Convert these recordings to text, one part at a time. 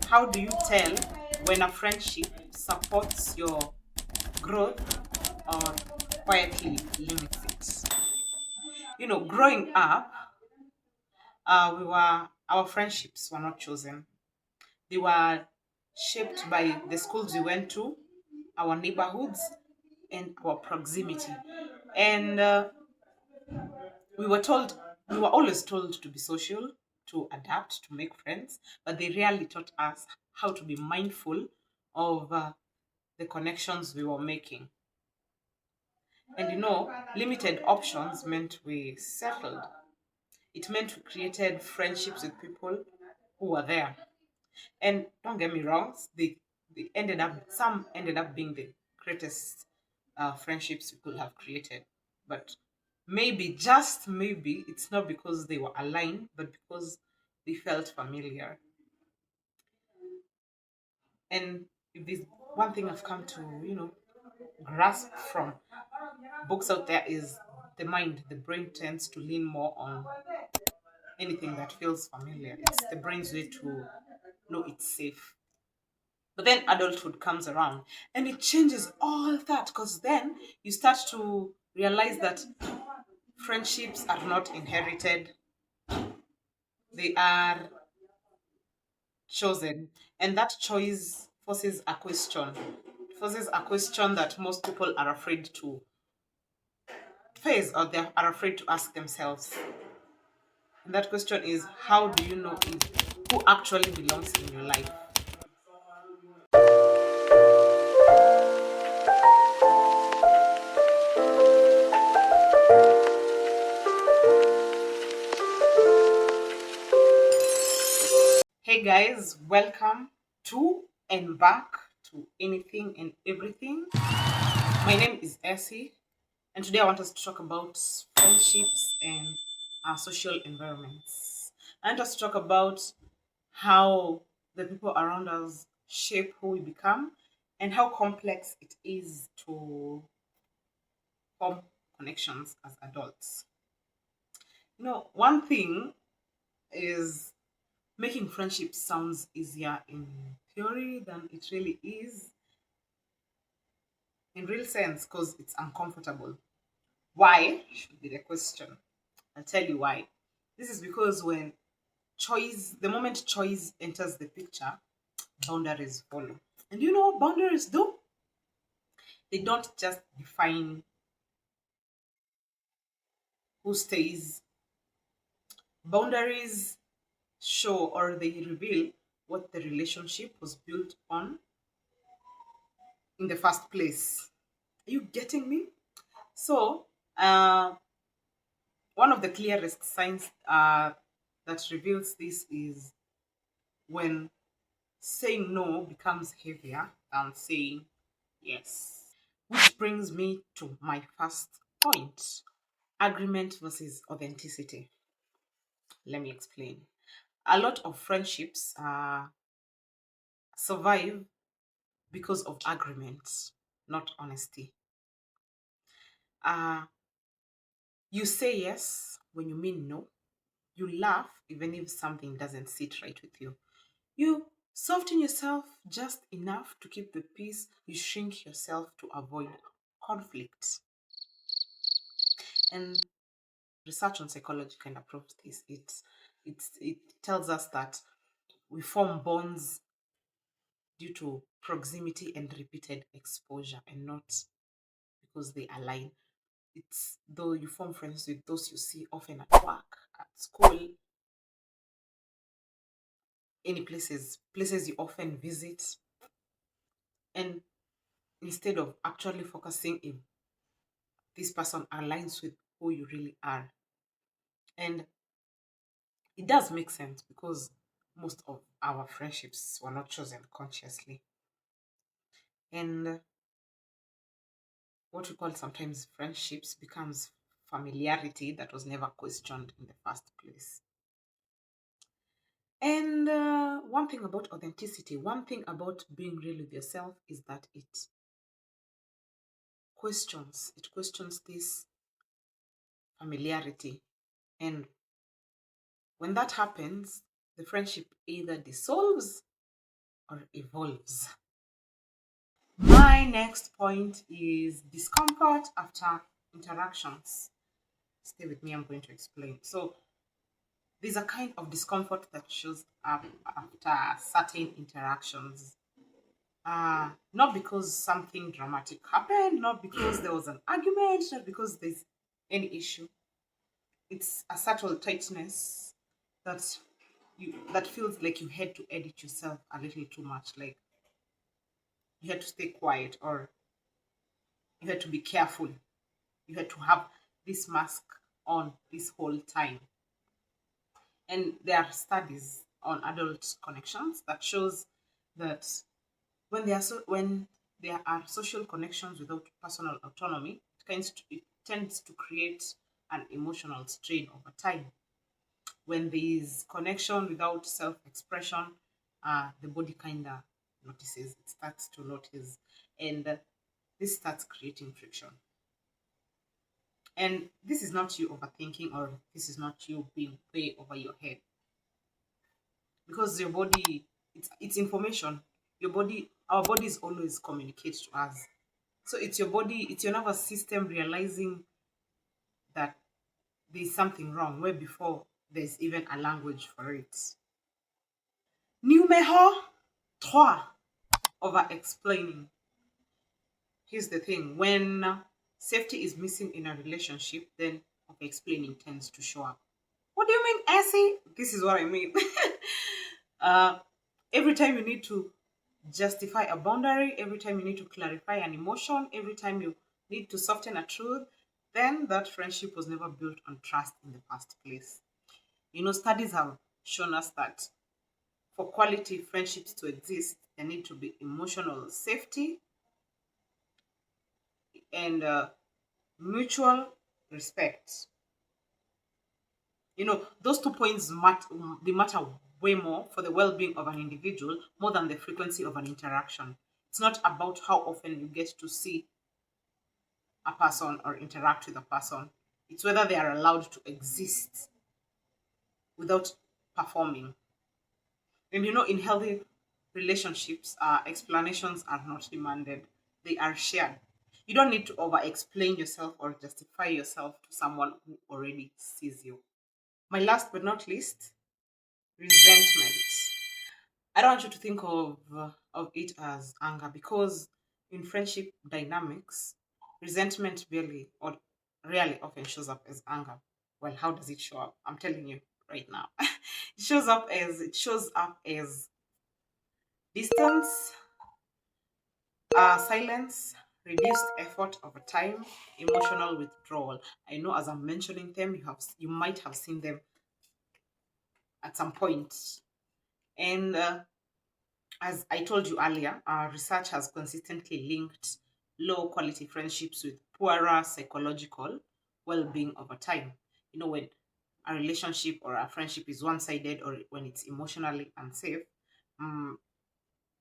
How do you tell when a friendship supports your growth or quietly limits it? Growing up, our friendships were not chosen. They were shaped by the schools we went to, our neighborhoods, and our proximity. And we were told, we were always told to be social, to adapt, to make friends, but they rarely taught us how to be mindful of the connections we were making. And limited options meant we settled. It meant we created friendships with people who were there. And don't get me wrong, some ended up being the greatest friendships we could have created. But maybe, just maybe, it's not because they were aligned, but because they felt familiar. And if there's one thing I've come to, grasp from books out there is the brain tends to lean more on anything that feels familiar. It's the brain's way to know it's safe. But then adulthood comes around and it changes all that because then you start to realize that friendships are not inherited, they are chosen. And that choice forces a question that most people are afraid to face or they are afraid to ask themselves. And that question is, how do you know who actually belongs in your life? Hey guys, welcome to and back to Anything and Everything. My name is Essie, and today I want us to talk about friendships and our social environments. I want us to talk about how the people around us shape who we become and how complex it is to form connections as adults. One thing is making friendships sounds easier in theory than it really is in real sense because it's uncomfortable. Why should be the question. I'll tell you why. This is because the moment choice enters the picture, boundaries follow. And you know what boundaries do? They don't just define who stays. Boundaries show or they reveal what the relationship was built on in the first place. Are you getting me? So, one of the clearest signs that reveals this is when saying no becomes heavier than saying yes. Which brings me to my first point, agreement versus authenticity. Let me explain. A lot of friendships survive because of agreements, not honesty. Uh, you say yes when you mean no. You laugh even if something doesn't sit right with you. You soften yourself just enough to keep the peace. You shrink yourself to avoid conflict. And research on psychology kind of proves this. It tells us that we form bonds due to proximity and repeated exposure and not because they align. It's though you form friends with those you see often at work, at school, any places you often visit, and instead of actually focusing if this person aligns with who you really are. And it does make sense because most of our friendships were not chosen consciously. And what we call sometimes friendships becomes familiarity that was never questioned in the first place. And one thing about authenticity, one thing about being real with yourself is that it questions this familiarity. And when that happens, the friendship either dissolves or evolves. My next point is discomfort after interactions. Stay with me, I'm going to explain. So, there's a kind of discomfort that shows up after certain interactions. Not because something dramatic happened, not because there was an argument, not because there's any issue. It's a subtle tightness that that feels like you had to edit yourself a little too much, like you had to stay quiet or you had to be careful. You had to have this mask on this whole time. And there are studies on adult connections that shows that when there are social connections without personal autonomy, it tends to create an emotional strain over time. When there is connection without self-expression, the body kind of notices. It starts to notice, and this starts creating friction. And this is not you overthinking, or this is not you being way over your head, because your body, it's information. Your body, our bodies always communicate to us. So it's your body, it's your nervous system realizing that there's something wrong way before there's even a language for it. Numéro 3, over explaining. Here's the thing, when safety is missing in a relationship, then over explaining tends to show up. What do you mean, Essie? This is what I mean. uh, every time you need to justify a boundary, every time you need to clarify an emotion, every time you need to soften a truth, then that friendship was never built on trust in the first place. You know, studies have shown us that for quality friendships to exist, there need to be emotional safety and mutual respect. You know, those 2 points they matter way more for the well-being of an individual more than the frequency of an interaction. It's not about how often you get to see a person or interact with a person. It's whether they are allowed to exist without performing. And you know, in healthy relationships, explanations are not demanded, they are shared. You don't need to over explain yourself or justify yourself to someone who already sees you. My last but not least, resentment. I don't want you to think of it as anger, because in friendship dynamics, resentment barely or rarely often shows up as anger. Well, how does it show up? I'm telling you right now. It shows up as distance, silence, reduced effort over time, emotional withdrawal. I know as I'm mentioning them, you might have seen them at some point, and as I told you earlier, research has consistently linked low quality friendships with poorer psychological well being over time. You know, when a relationship or a friendship is one sided or when it's emotionally unsafe, um,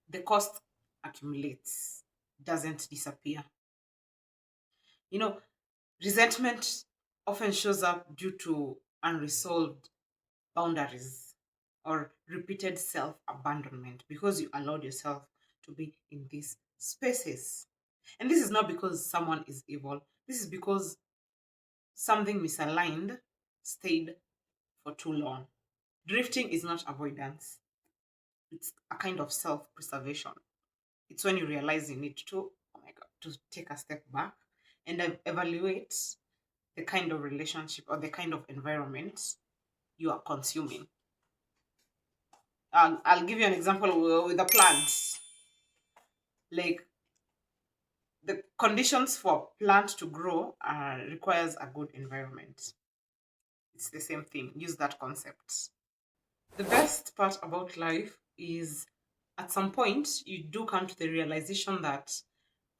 the cost accumulates, doesn't disappear. You know, resentment often shows up due to unresolved boundaries or repeated self abandonment because you allowed yourself to be in these spaces. And this is not because someone is evil, this is because something misaligned stayed for too long. Drifting is not avoidance, it's a kind of self preservation. It's when you realize you need to, oh my God, to take a step back and evaluate the kind of relationship or the kind of environment you are consuming. I'll give you an example with the plants. Like the conditions for plant to grow requires a good environment. It's the same thing. Use that concept. The best part about life is at some point you do come to the realization that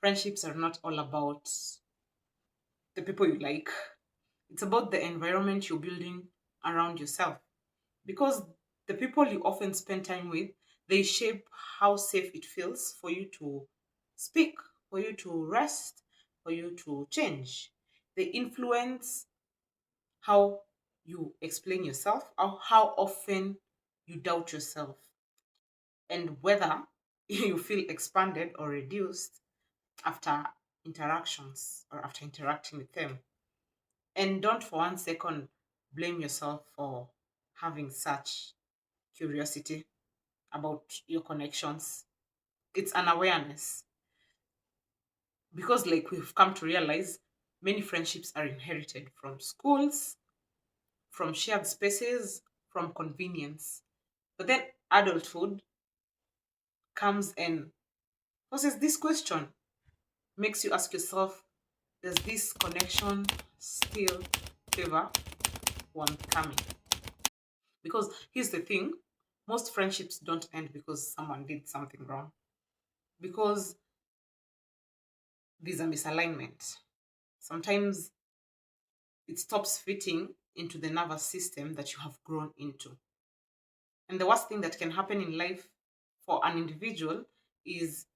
friendships are not all about the people you like. It's about the environment you're building around yourself. Because the people you often spend time with, they shape how safe it feels for you to speak, for you to rest, for you to change. They influence how you explain yourself, or how often you doubt yourself, and whether you feel expanded or reduced after interactions or after interacting with them. And don't for one second blame yourself for having such curiosity about your connections. It's an awareness because, like, we've come to realize many friendships are inherited from schools, from shared spaces, from convenience. But then adulthood comes and poses this question, makes you ask yourself, does this connection still favor one coming? Because here's the thing, most friendships don't end because someone did something wrong, because there's a misalignment. Sometimes it stops fitting into the nervous system that you have grown into. And the worst thing that can happen in life for an individual is,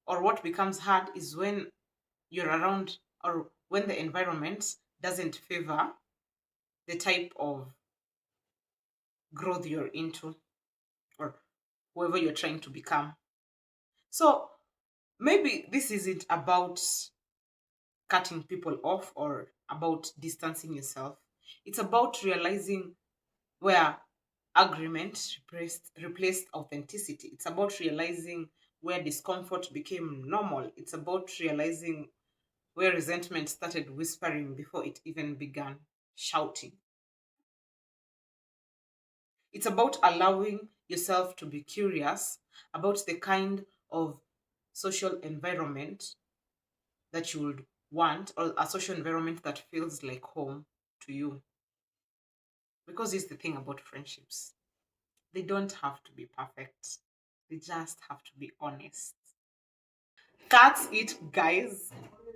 or what becomes hard, is when you're around or when the environment doesn't favor the type of growth you're into or whoever you're trying to become. So maybe this isn't about cutting people off or about distancing yourself. It's about realizing where agreement replaced authenticity. It's about realizing where discomfort became normal. It's about realizing where resentment started whispering before it even began shouting. It's about allowing yourself to be curious about the kind of social environment that you would want, or a social environment that feels like home to you. Because it's the thing about friendships, they don't have to be perfect, they just have to be honest. That's it, guys.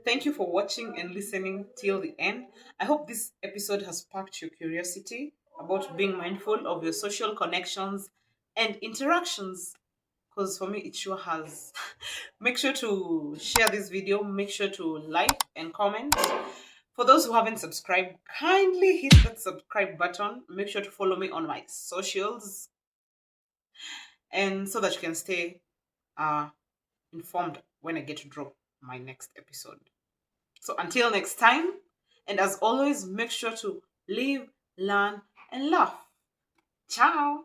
Thank you for watching and listening till the end. I hope this episode has sparked your curiosity about being mindful of your social connections and interactions. Because for me, it sure has. Make sure to share this video, make sure to like and comment. For those who haven't subscribed, kindly hit that subscribe button. Make sure to follow me on my socials, and so that you can stay uh, informed when I get to drop my next episode. So until next time, and as always, make sure to live, learn, and laugh. Ciao.